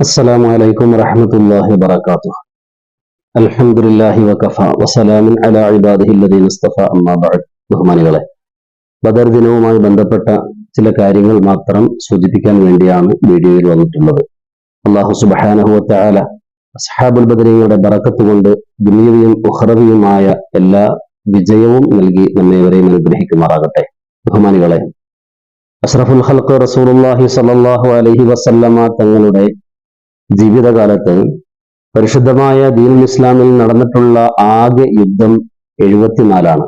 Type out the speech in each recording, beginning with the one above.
السلام عليكم ورحمة الله وبركاته. الحمد لله وكفى وسلام على عباده الذين اصطفى أما بعد. ബഹുമാനികളെ, ബദർ ദിനവുമായി ബന്ധപ്പെട്ട ചില കാര്യങ്ങൾ മാത്രം സൂചിപ്പിക്കാൻ വേണ്ടിയാണ് വീഡിയോയിൽ വന്നിട്ടുള്ളത്. അല്ലാഹു സുബ്ഹാനഹു വ തആല അസ്ഹാബുൽ ബദരീങ്ങളുടെ ബറക്കത്ത് കൊണ്ട് ദുനിയവിയും ഉഖ്റവിയുമായ എല്ലാ വിജയവും നൽകി നമ്മേവരെയും അനുഗ്രഹിക്കുമാറാകട്ടെ. ബഹുമാനികളെ, അഷ്റഫുൽ ഖൽഖ് റസൂലുള്ളാഹി സ്വല്ലല്ലാഹു അലൈഹി വസല്ലമ തങ്ങളുടെ ജീവിതകാലത്ത് പരിശുദ്ധമായ ദീനുൽ ഇസ്ലാമിൽ നടന്നിട്ടുള്ള ആകെ യുദ്ധം 74.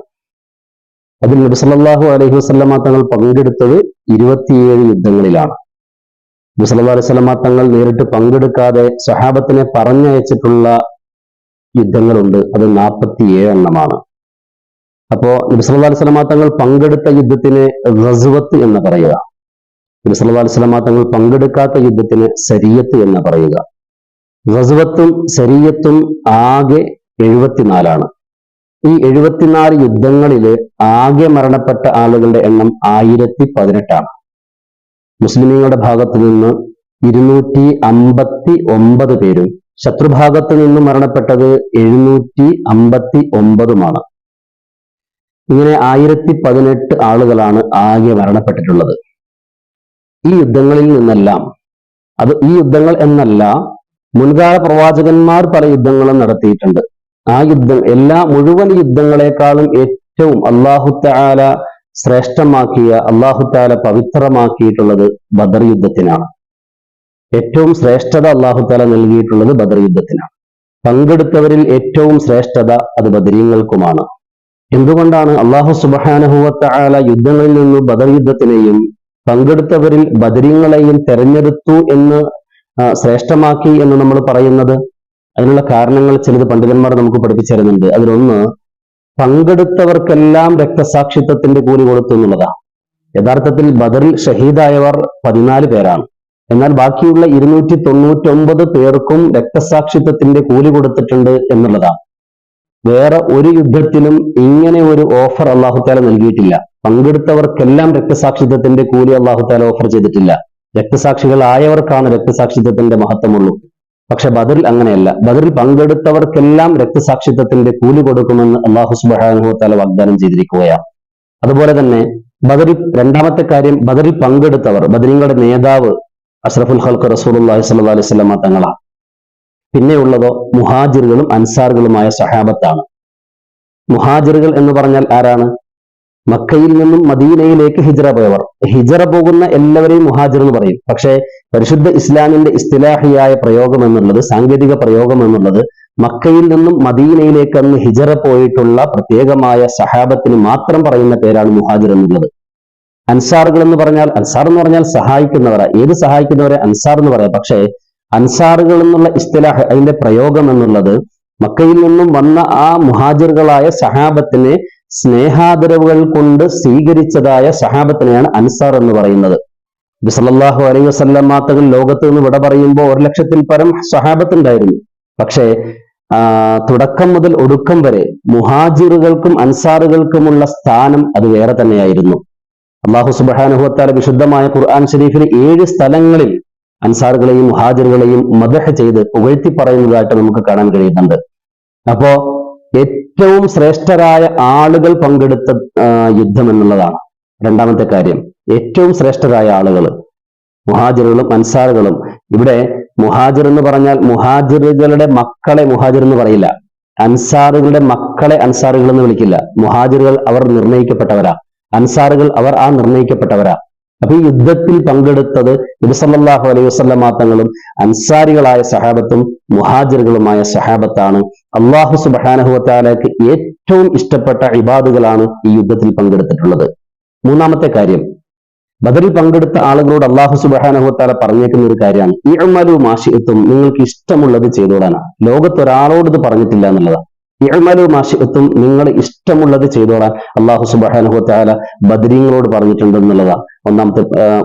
അതിൽ നബി സല്ലല്ലാഹു അലൈഹി വസല്ലമ തങ്ങൾ പങ്കെടുത്തത് 27 യുദ്ധങ്ങളിലാണ്. നബി സല്ലല്ലാഹു അലൈഹി വസല്ലമ തങ്ങൾ നേരിട്ട് പങ്കെടുക്കാതെ സ്വഹാബത്തിനെ പറഞ്ഞയച്ചിട്ടുള്ള യുദ്ധങ്ങളുണ്ട്. അത് 47 എണ്ണമാണ്. അപ്പോ നബി സല്ലല്ലാഹു അലൈഹി വസല്ലമ തങ്ങൾ പങ്കെടുത്ത യുദ്ധത്തിന് ഗസ്വത്ത് എന്ന് പറയുക, നബി സല്ലല്ലാഹു അലൈഹി വസല്ലമ തങ്ങൾ പങ്കെടുക്കാത്ത യുദ്ധത്തിന് സരിയത്ത് എന്ന് പറയുക. ഗസ്വത്തും സരിയത്തും ആകെ 74. ഈ 74 യുദ്ധങ്ങളില് ആകെ മരണപ്പെട്ട ആളുകളുടെ എണ്ണം 1018. മുസ്ലിമീങ്ങളുടെ ഭാഗത്തു നിന്ന് 259 പേരും ശത്രുഭാഗത്ത് നിന്ന് മരണപ്പെട്ടത് 759. ഇങ്ങനെ 1018 ആളുകളാണ് ആകെ മരണപ്പെട്ടിട്ടുള്ളത്. ഈ യുദ്ധങ്ങളിൽ നിന്നെല്ലാം, ഈ യുദ്ധങ്ങൾ എന്നല്ല, മുൻകാല പ്രവാചകന്മാർ പല യുദ്ധങ്ങളും നടത്തിയിട്ടുണ്ട്. ആ യുദ്ധം മുഴുവൻ യുദ്ധങ്ങളെക്കാളും ഏറ്റവും അല്ലാഹു തആല ശ്രേഷ്ഠമാക്കിയ, അല്ലാഹു തആല പവിത്രമാക്കിയിട്ടുള്ളത് ബദർ യുദ്ധത്തിനാണ്. ഏറ്റവും ശ്രേഷ്ഠത അല്ലാഹു തആല നൽകിയിട്ടുള്ളത് ബദർ യുദ്ധത്തിനാണ്. പങ്കെടുത്തവരിൽ ഏറ്റവും ശ്രേഷ്ഠത അത് ബദരീങ്ങൾക്കുമാണ്. എന്തുകൊണ്ടാണ് അല്ലാഹു സുബ്ഹാനഹു വ തആല യുദ്ധങ്ങളിൽ നിന്ന് ബദർ യുദ്ധത്തിനെയും പങ്കെടുത്തവരിൽ ബദരീങ്ങളെയും തെരഞ്ഞെടുത്തു എന്ന് ശ്രേഷ്ഠമാക്കി എന്ന് നമ്മൾ പറയുന്നത്? അതിനുള്ള കാരണങ്ങൾ ചിലത് പണ്ഡിതന്മാർ നമുക്ക് പഠിപ്പിച്ചു തരുന്നുണ്ട്. അതിലൊന്ന്, പങ്കെടുത്തവർക്കെല്ലാം രക്തസാക്ഷിത്വത്തിന്റെ കൂലി കൊടുത്തു എന്നുള്ളതാണ്. യഥാർത്ഥത്തിൽ ബദറിൽ ഷഹീദായവർ 14 പേരാണ്. എന്നാൽ ബാക്കിയുള്ള 299 പേർക്കും രക്തസാക്ഷിത്വത്തിന്റെ കൂലി കൊടുത്തിട്ടുണ്ട് എന്നുള്ളതാണ്. വേറെ ഒരു യുദ്ധത്തിലും ഇങ്ങനെ ഒരു ഓഫർ അല്ലാഹു തആല നൽകിയിട്ടില്ല. പങ്കെടുത്തവർക്കെല്ലാം രക്തസാക്ഷിത്വത്തിന്റെ കൂലി അല്ലാഹു തആല ഓഫർ ചെയ്തിട്ടില്ല. രക്തസാക്ഷികളായവർക്കാണ് രക്തസാക്ഷിത്വത്തിന്റെ മഹത്വമുള്ളൂ. പക്ഷെ ബദറിൽ അങ്ങനെയല്ല. ബദറിൽ പങ്കെടുത്തവർക്കെല്ലാം രക്തസാക്ഷിത്വത്തിന്റെ കൂലി കൊടുക്കുമെന്ന് അല്ലാഹു സുബ്ഹാനഹു വ തആല വാഗ്ദാനം ചെയ്തിരിക്കുകയാണ്. അതുപോലെ തന്നെ ബദറിൽ, രണ്ടാമത്തെ കാര്യം, ബദറിൽ പങ്കെടുത്തവർ, ബദരീങ്ങളുടെ നേതാവ് അഷ്റഫുൽ ഖൽഖ് റസൂലുള്ളാഹി സ്വല്ലല്ലാഹു അലൈഹി വസല്ലമ തങ്ങളാണ്. പിന്നെയുള്ളതോ മുഹാജിറുകളും അൻസാറുകളുമായ സഹാബത്താണ്. മുഹാജിറുകൾ എന്ന് പറഞ്ഞാൽ ആരാണ്? മക്കയിൽ നിന്നും മദീനയിലേക്ക് ഹിജ്റ പോയവർ. ഹിജ്റ പോകുന്ന എല്ലാവരെയും മുഹാജിർ എന്ന് പറയും. പക്ഷേ പരിശുദ്ധ ഇസ്ലാമിന്റെ ഇസ്തിലാഹിയായ പ്രയോഗം എന്നുള്ളത്, സാങ്കേതിക പ്രയോഗം എന്നുള്ളത്, മക്കയിൽ നിന്നും മദീനയിലേക്ക് അന്ന് ഹിജ്റ പോയിട്ടുള്ള പ്രത്യേകമായ സഹാബത്തിന് മാത്രം പറയുന്ന പേരാണ് മുഹാജിർ എന്നുള്ളത്. അൻസാറുകൾ എന്ന് പറഞ്ഞാൽ, അൻസാർ എന്ന് പറഞ്ഞാൽ സഹായിക്കുന്നവരാ. ഏത് സഹായിക്കുന്നവരെ അൻസാർ എന്ന് പറയാം. പക്ഷേ അൻസാറുകൾ എന്നുള്ള ഇസ്തിലാഹ്, അതിന്റെ പ്രയോഗം എന്നുള്ളത് മക്കയിൽ നിന്നും വന്ന ആ മുഹാജിറുകളായ സഹാബത്തിനെ സ്നേഹാദരവുകൾ കൊണ്ട് സ്വീകരിച്ചതായ സഹാബത്തിനെയാണ് അൻസാർ എന്ന് പറയുന്നത്. നബി സല്ലല്ലാഹു അലൈഹി വസല്ലം തങ്ങൾ ലോകത്ത് നിന്ന് വിട പറയുമ്പോൾ 1,00,000-ൽ പരം സഹാബത്തുണ്ടായിരുന്നു. പക്ഷേ തുടക്കം മുതൽ ഒടുക്കം വരെ മുഹാജിറുകൾക്കും അൻസാറുകൾക്കുമുള്ള സ്ഥാനം അത് വേറെ തന്നെയായിരുന്നു. അല്ലാഹു സുബ്ഹാനഹു വ തആല വിശുദ്ധമായ ഖുർആൻ ശരീഫിലെ 7 സ്ഥലങ്ങളിൽ അൻസാറുകളെയും മുഹാജിറുകളെയും മദ്ഹ് ചെയ്ത് പുകഴ്ത്തി പറയുന്നതായിട്ട് നമുക്ക് കാണാൻ കഴിയുന്നുണ്ട്. അപ്പോ ഏറ്റവും ശ്രേഷ്ഠരായ ആളുകൾ പങ്കെടുത്ത യുദ്ധം എന്നുള്ളതാണ് രണ്ടാമത്തെ കാര്യം. ഏറ്റവും ശ്രേഷ്ഠരായ ആളുകൾ മുഹാജിറുകളും അൻസാറുകളും. ഇവിടെ മുഹാജിർ എന്ന് പറഞ്ഞാൽ മുഹാജിറുകളുടെ മക്കളെ മുഹാജിർ എന്ന് പറയില്ല, അൻസാറുകളുടെ മക്കളെ അൻസാറുകൾ എന്ന് വിളിക്കില്ല. മുഹാജിറുകൾ അവർ നിർണയിക്കപ്പെട്ടവരാ, അൻസാറുകൾ അവർ ആ നിർണയിക്കപ്പെട്ടവരാ. അപ്പൊ ഈ യുദ്ധത്തിൽ പങ്കെടുത്തത് നബി സല്ലല്ലാഹു അലൈഹി വസല്ലം തങ്ങളും അൻസാരികളായ സഹാബത്തും മുഹാജിറുകളുമായ സഹാബത്താണ്. അല്ലാഹു സുബ്ഹാനഹു വ തആലക്ക് ഏറ്റവും ഇഷ്ടപ്പെട്ട ഇബാദുകളാണ് ഈ യുദ്ധത്തിൽ പങ്കെടുത്തിട്ടുള്ളത്. മൂന്നാമത്തെ കാര്യം, ബദറിൽ പങ്കെടുത്ത ആളുകളോട് അല്ലാഹു സുബ്ഹാനഹു വ തആല പറഞ്ഞേക്കുന്ന ഒരു കാര്യമാണ്, ഇഅ്മലു മാ ശിഅ്തും, നിങ്ങൾക്ക് ഇഷ്ടമുള്ളത് ചെയ്തോളാനാണ്. ലോകത്ത് ഒരാളോട് ഇത് പറഞ്ഞിട്ടില്ല എന്നുള്ളതാണ്. ഇഅ്മലു മാ ശിഅ്തും, നിങ്ങൾ ഇഷ്ടമുള്ളത് ചെയ്തോളാൻ അല്ലാഹു സുബ്ഹാനഹു വ തആല ബദരീങ്ങളോട് പറഞ്ഞിട്ടുണ്ട് എന്നുള്ളതാണ്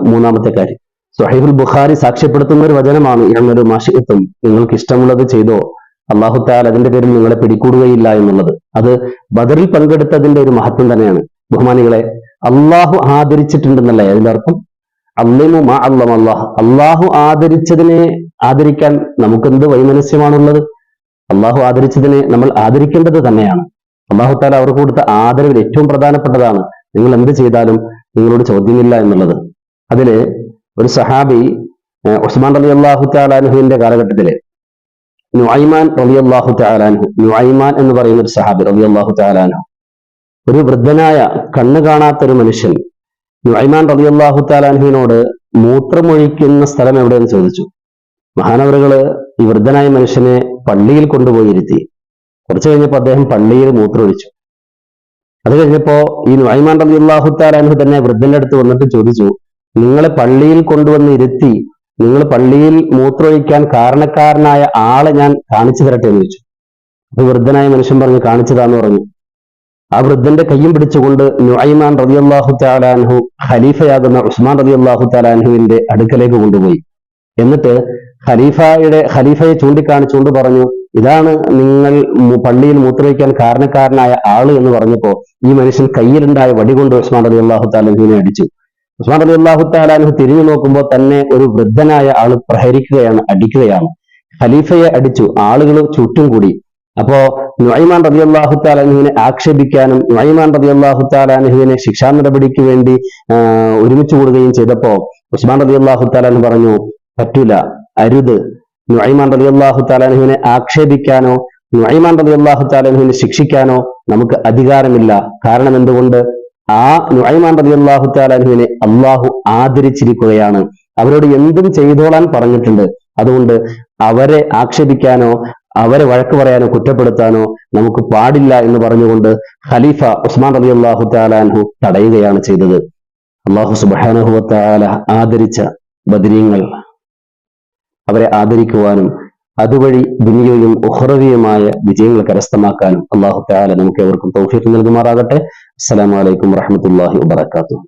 മൂന്നാമത്തെ കാര്യം. സ്വഹീഹുൽ ബുഖാരി സാക്ഷ്യപ്പെടുത്തുന്ന ഒരു വചനമാണ് ഇഅ്മലു മാ ശിഅ്തും, നിങ്ങൾക്ക് ഇഷ്ടമുള്ളത് ചെയ്തോ, അല്ലാഹു തആല അതിന്റെ പേരിൽ നിങ്ങളെ പിടികൂടുകയില്ല എന്നുള്ളത്. അത് ബദറിൽ പങ്കെടുത്തതിന്റെ ഒരു മഹത്വം തന്നെയാണ്. ബഹുമാനികളെ, അള്ളാഹു ആദരിച്ചിട്ടുണ്ടെന്നല്ലേ അതിന്റെ അർത്ഥം? അള്ളിമു മാ അള്ളമല്ലാഹ്, അള്ളാഹു ആദരിച്ചതിനെ ആദരിക്കാൻ നമുക്കെന്ത് വൈമനസ്യമാണുള്ളത്? അള്ളാഹു ആദരിച്ചതിനെ നമ്മൾ ആദരിക്കേണ്ടത് തന്നെയാണ്. അള്ളാഹു താല അവർക്ക് കൊടുത്ത ആദരവിൽ ഏറ്റവും പ്രധാനപ്പെട്ടതാണ് നിങ്ങൾ എന്ത് ചെയ്താലും നിങ്ങളോട് ചോദ്യമില്ല എന്നുള്ളത്. അതില് ഒരു സഹാബി ഉസ്മാൻ റളിയല്ലാഹു തആല അൻഹുവിന്റെ കാലഘട്ടത്തില് നുഐമാൻ റളിയല്ലാഹു തആല അൻഹു, നുഐമാൻ എന്ന് പറയുന്ന ഒരു സഹാബി റളിയല്ലാഹു തആല അൻഹു, ഒരു വൃദ്ധനായ കണ്ണ് കാണാത്ത ഒരു മനുഷ്യൻ നുഐമാൻ റളിയല്ലാഹു തആല അൻഹുവിനോട് മൂത്രമൊഴിക്കുന്ന സ്ഥലം എവിടെയെന്ന് ചോദിച്ചു. മഹാനവറുകള് ഈ വൃദ്ധനായ മനുഷ്യനെ പള്ളിയിൽ കൊണ്ടുപോയി ഇരുത്തി. കുറച്ചു കഴിഞ്ഞപ്പോൾ അദ്ദേഹം പള്ളിയിൽ മൂത്രമൊഴിച്ചു. അത് കഴിഞ്ഞപ്പോ ഈ നുഐമാൻ റളിയല്ലാഹു തആല അൻഹു തന്നെ വൃദ്ധന്റെ അടുത്ത് വന്നിട്ട് ചോദിച്ചു, നിങ്ങളെ പള്ളിയിൽ കൊണ്ടുവന്ന് ഇരുത്തി നിങ്ങൾ പള്ളിയിൽ മൂത്രമൊഴിക്കാൻ കാരണക്കാരനായ ആളെ ഞാൻ കാണിച്ചു തരട്ടെ എന്ന് ചോദിച്ചു. അപ്പൊ വൃദ്ധനായ മനുഷ്യൻ പറഞ്ഞു, കാണിച്ചതാന്ന് പറഞ്ഞു. ആ വൃദ്ധന്റെ കയ്യും പിടിച്ചുകൊണ്ട് നുഐമാൻ റളിയല്ലാഹു തആല അൻഹു ഖലീഫയാകുന്ന ഉസ്മാൻ റളിയല്ലാഹു തആല അൻഹുവിന്റെ അടുക്കലേക്ക് കൊണ്ടുപോയി. എന്നിട്ട് ഖലീഫയെ ചൂണ്ടിക്കാണിച്ചുകൊണ്ട് പറഞ്ഞു, ഇതാണ് നിങ്ങൾ പള്ളിയിൽ മൂത്രമൊഴിക്കാൻ കാരണക്കാരനായ ആള് എന്ന് പറഞ്ഞപ്പോ ഈ മനുഷ്യൻ കയ്യിലുണ്ടായ വടി കൊണ്ട് ഉസ്മാൻ റളിയല്ലാഹു തആല അൻഹുവിനെ അടിച്ചു. ഉസ്മാൻ റളിയല്ലാഹു തആല അൻഹു തിരിഞ്ഞു നോക്കുമ്പോൾ തന്നെ ഒരു വൃദ്ധനായ ആള് പ്രഹരിക്കുകയാണ്, അടിക്കുകയാണ്. ഖലീഫയെ അടിച്ചു. ആളുകൾ ചുറ്റും കൂടി. അപ്പോ നുഐമാൻ റളിയല്ലാഹു തആല അൻഹുവിനെ ആക്ഷേപിക്കാനും നുഐമാൻ റളിയല്ലാഹു തആല അൻഹുവിനെ ശിക്ഷാ നടപടിക്ക് വേണ്ടി ഒരുമിച്ച് കൂടുകയും ചെയ്തപ്പോ ഉസ്മാൻ റളിയല്ലാഹു തആല അൻഹു പറഞ്ഞു, പറ്റൂല, അരുത്. നുഐമാൻ റളിയല്ലാഹു തആല അൻഹുവിനെ ആക്ഷേപിക്കാനോ നുഐമാൻ റളിയല്ലാഹു തആല അൻഹുവിനെ ശിക്ഷിക്കാനോ നമുക്ക് അധികാരമില്ല. കാരണം എന്തുകൊണ്ട്? ആ നുഐമാൻ റളിയല്ലാഹു തആല അൻഹുവിനെ അള്ളാഹു ആദരിച്ചിരിക്കുകയാണ്. അവരോട് എന്തും ചെയ്തോളാൻ പറഞ്ഞിട്ടുണ്ട്. അതുകൊണ്ട് അവരെ ആക്ഷേപിക്കാനോ അവരെ വഴക്ക് പറയാനോ കുറ്റപ്പെടുത്താനോ നമുക്ക് പാടില്ല എന്ന് പറഞ്ഞുകൊണ്ട് ഖലീഫ ഉസ്മാൻ റളിയല്ലാഹു തആല അൻഹു തടയുകയാണ് ചെയ്തത്. അല്ലാഹു സുബ്ഹാനഹു വ തആല ആദരിച്ച ബദരീങ്ങൾ അവരെ ആദരിക്കുവാനും അതുവഴി ദുനിയയും ഉഖ്റവിയുമായ വിജയങ്ങൾ കരസ്ഥമാക്കാനും അല്ലാഹു തആല നമുക്ക് ഏവർക്കും തൗഫീഖ് നൽകുമാറാകട്ടെ. അസ്സലാമു അലൈക്കും വറഹ്മത്തുള്ളാഹി വബറകാതുഹു.